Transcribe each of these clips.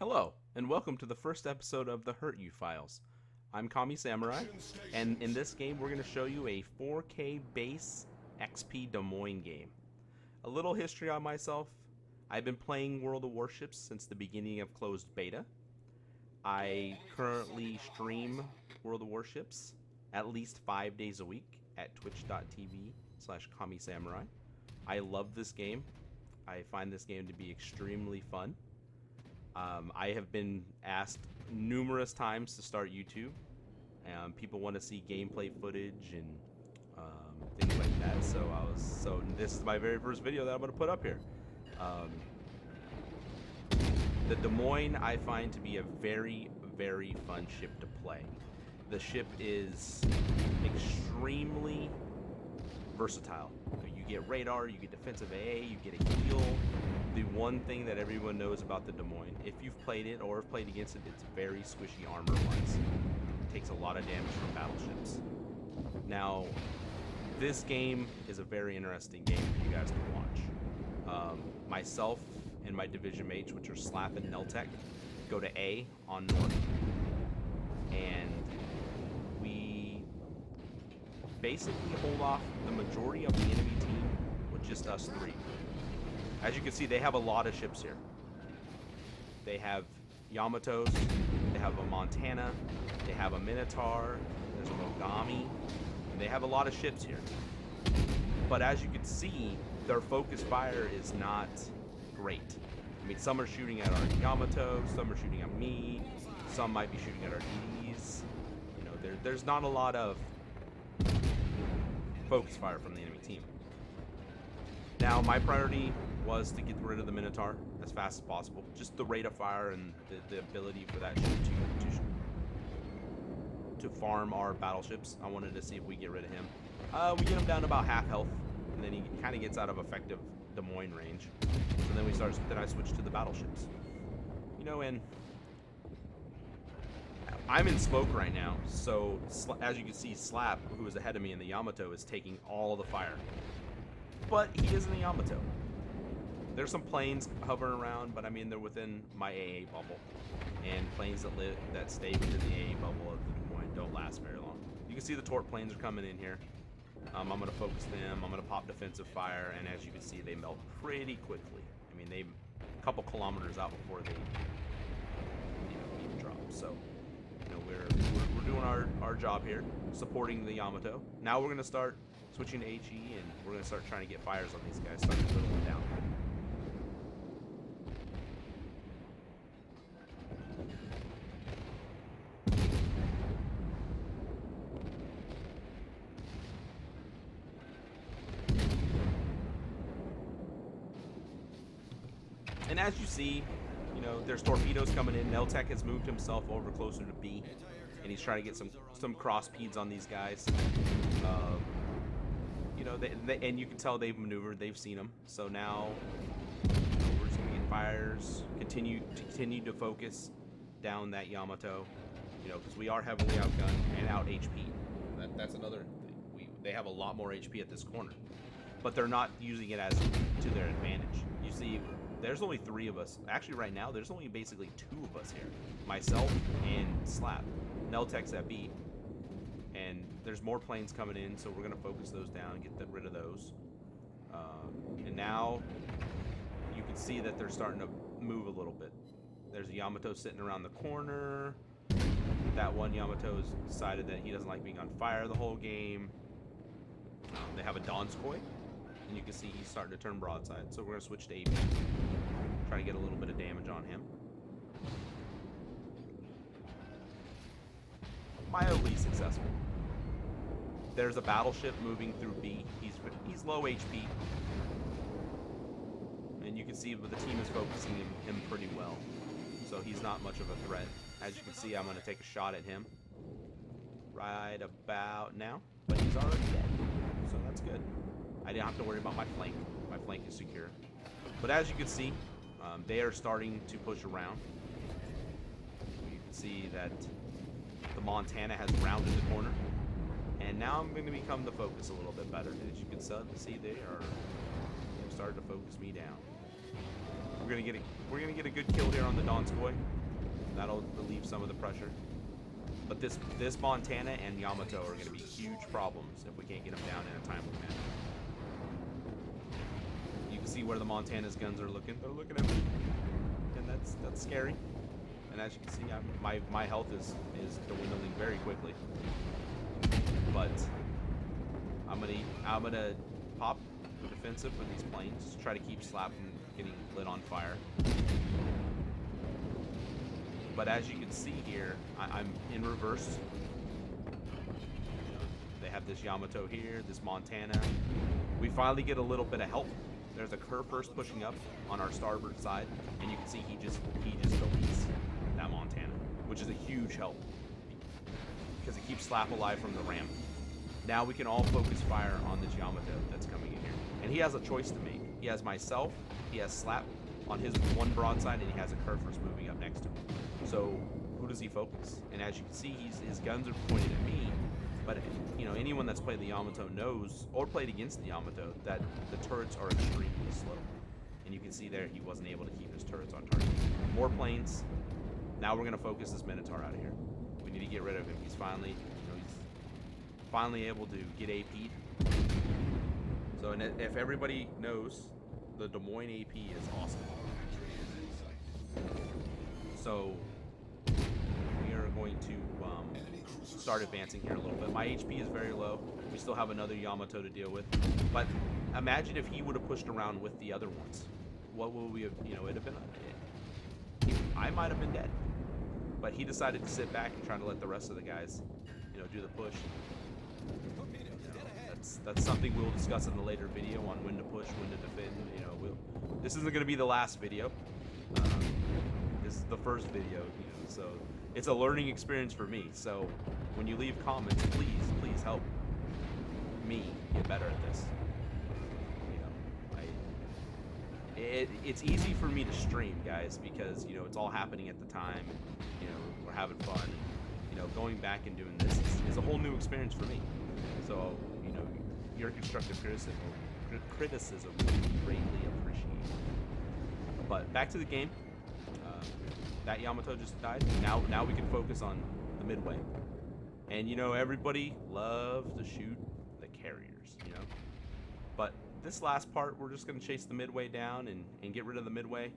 Hello, and welcome to the first episode of the Hurt You Files. I'm Kami Samurai, and in this game we're going to show you a 4K base XP Des Moines game. A little history on myself. I've been playing World of Warships since the beginning of closed beta. I currently stream World of Warships at least 5 days a week at twitch.tv/Kami Samurai. I love this game. I find this game to be extremely fun. I have been asked numerous times to start YouTube. People want to see gameplay footage and things like that. So this is my very first video that I'm going to put up here. The Des Moines I find to be a very, very fun ship to play. The ship is extremely versatile. You get radar, you get defensive AA, you get a heal. The one thing that everyone knows about the Des Moines, if you've played it or have played against it, it's very squishy armor-wise. It takes a lot of damage from battleships. Now, this game is a very interesting game for you guys to watch. Myself and my division mates, which are Slap and Neltec, go to A on North, and we basically hold off the majority of the enemy team with just us three. As you can see, they have a lot of ships here. They have Yamatos, they have a Montana, they have a Minotaur, there's a Mogami, and they have a lot of ships here. But as you can see, their focus fire is not great. I mean, some are shooting at our Yamato, some are shooting at me, some might be shooting at our DDs. You know, there's not a lot of focus fire from the enemy team. Now, my priority was to get rid of the Minotaur as fast as possible. Just the rate of fire and the ability for that ship to farm our battleships. I wanted to see if we get rid of him. We get him down to about half health, and then he kind of gets out of effective Des Moines range. So then I switched to the battleships. You know, and I'm in smoke right now, so as you can see, Slap, who is ahead of me in the Yamato, is taking all the fire. But he is in the Yamato. There's some planes hovering around, but I mean, they're within my AA bubble. And planes that stay within the AA bubble of the Des Moines don't last very long. You can see the Torp planes are coming in here. I'm going to focus them. I'm going to pop defensive fire, and as you can see, they melt pretty quickly. I mean, they a couple kilometers out before they even drop. So, you know, we're doing our job here, supporting the Yamato. Now we're going to start switching to HE, and we're going to start trying to get fires on these guys, start to whittle them down. And as you see, you know, there's torpedoes coming in. Neltec has moved himself over closer to B, and he's trying to get some cross peeds on these guys. You know, and you can tell they've maneuvered, they've seen them. So now we're just gonna get fires, continue to focus down that Yamato, you know, because we are heavily outgunned and out HP. That's another thing. They have a lot more HP at this corner, but they're not using it as to their advantage. You see, there's only 3 of us. Actually, right now, there's only basically 2 of us here. Myself and Slap. Neltec's at B. And there's more planes coming in, so we're going to focus those down and get rid of those. And now you can see that they're starting to move a little bit. There's a Yamato sitting around the corner. That one Yamato has decided that he doesn't like being on fire the whole game. They have a Donskoy, and you can see he's starting to turn broadside. So we're going to switch to AP. Try to get a little bit of damage on him. Mildly successful. There's a battleship moving through B. He's low HP. And you can see that the team is focusing him pretty well. So he's not much of a threat. As you can see, I'm going to take a shot at him right about now. But he's already dead. So that's good. I didn't have to worry about my flank. My flank is secure. But as you can see, they are starting to push around. You can see that the Montana has rounded the corner. And now I'm going to become the focus a little bit better. As you can see, they've started to focus me down. we're gonna get a good kill here on the Donskoy. That'll relieve some of the pressure. But this Montana and Yamato are gonna be huge problems if we can't get them down in a timely manner. You can see where the Montana's guns are looking. They're looking at me, and that's scary. And as you can see, my health is dwindling very quickly. But I'm gonna pop defensive with these planes. Try to keep Slap from getting lit on fire. But as you can see here, I'm in reverse. They have this Yamato here, this Montana. We finally get a little bit of help. There's a Kerr first pushing up on our starboard side, and you can see he just deletes that Montana, which is a huge help because it keeps Slap alive from the ram. Now we can all focus fire on this Yamato that's coming in here, and he has a choice to make. He has myself, he has Slap on his one broadside, and he has a Kerr first moving up next to him. So who does he focus? And as you can see, his guns are pointed at me. But you know, anyone that's played the Yamato knows, or played against the Yamato, that the turrets are extremely slow. And you can see there he wasn't able to keep his turrets on target. More planes. Now we're gonna focus this Minotaur out of here. We need to get rid of him. He's finally, he's finally able to get AP'd. So, and if everybody knows, the Des Moines AP is awesome. So we are going to start advancing here a little bit. My HP is very low. We still have another Yamato to deal with. But imagine if he would have pushed around with the other ones. What would we have, it'd have been, I might have been dead. But he decided to sit back and try to let the rest of the guys, do the push. That's something we'll discuss in the later video on when to push, when to defend. This isn't going to be the last video. This is the first video, so it's a learning experience for me. So when you leave comments, please help me get better at this. It's easy for me to stream, guys, because it's all happening at the time. We're having fun. Going back and doing this is a whole new experience for me. So your constructive criticism will be greatly appreciated. But back to the game. That Yamato just died. Now we can focus on the midway. And everybody loves to shoot the carriers, But this last part, we're just gonna chase the midway down and get rid of the midway.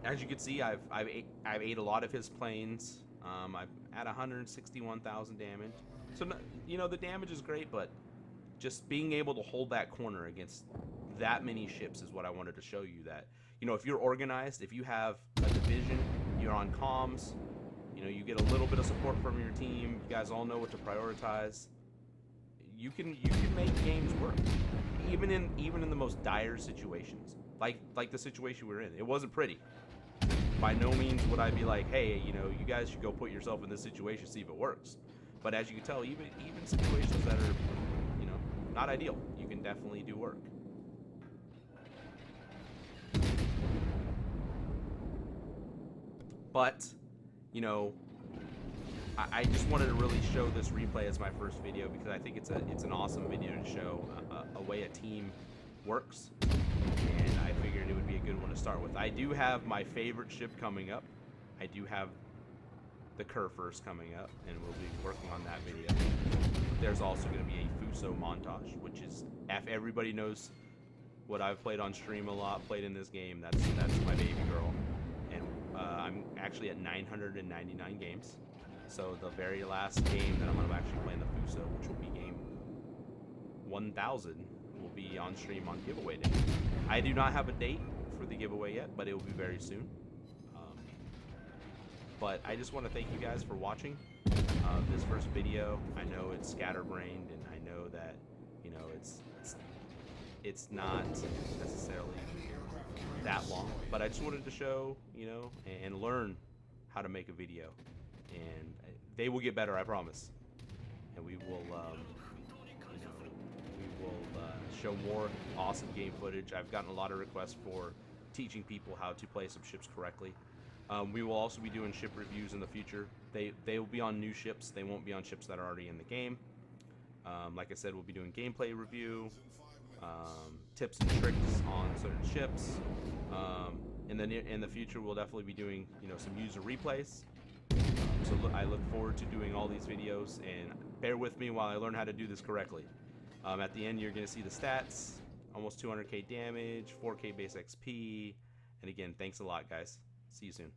As you can see, I've ate a lot of his planes. I've at 161,000 damage. So the damage is great, but just being able to hold that corner against that many ships is what I wanted to show you. That if you're organized, if you have a division, you're on comms, you get a little bit of support from your team. You guys all know what to prioritize. You can make games work, even in the most dire situations, like the situation we're in. It wasn't pretty. By no means would I be like, hey, you guys should go put yourself in this situation, see if it works. But as you can tell, even situations that are, not ideal, you can definitely do work. But, I just wanted to really show this replay as my first video because I think it's an awesome video to show a way a team works, and I figured it would be a good one to start with. I do have my favorite ship coming up. I do have the Kerr first coming up, and we'll be working on that video. There's also going to be a Fuso montage, which is, if everybody knows what I've played on stream a lot, played in this game, that's my baby girl. And I'm actually at 999 games. So the very last game that I'm going to actually play in the Fuso, which will be game 1000, will be on stream on giveaway day. I do not have a date for the giveaway yet, but it will be very soon. But I just want to thank you guys for watching this first video. I know it's scatterbrained, and I know that it's not necessarily that long, but I just wanted to show and learn how to make a video, and they will get better, I promise. And we will show more awesome game footage. I've gotten a lot of requests for teaching people how to play some ships correctly. We will also be doing ship reviews in the future. They will be on new ships. They won't be on ships that are already in the game. Like I said, we'll be doing gameplay review, tips and tricks on certain ships. In the future, we'll definitely be doing some user replays. I look forward to doing all these videos, and bear with me while I learn how to do this correctly. At the end, you're going to see the stats, almost 200k damage, 4k base XP, and again, thanks a lot, guys. See you soon.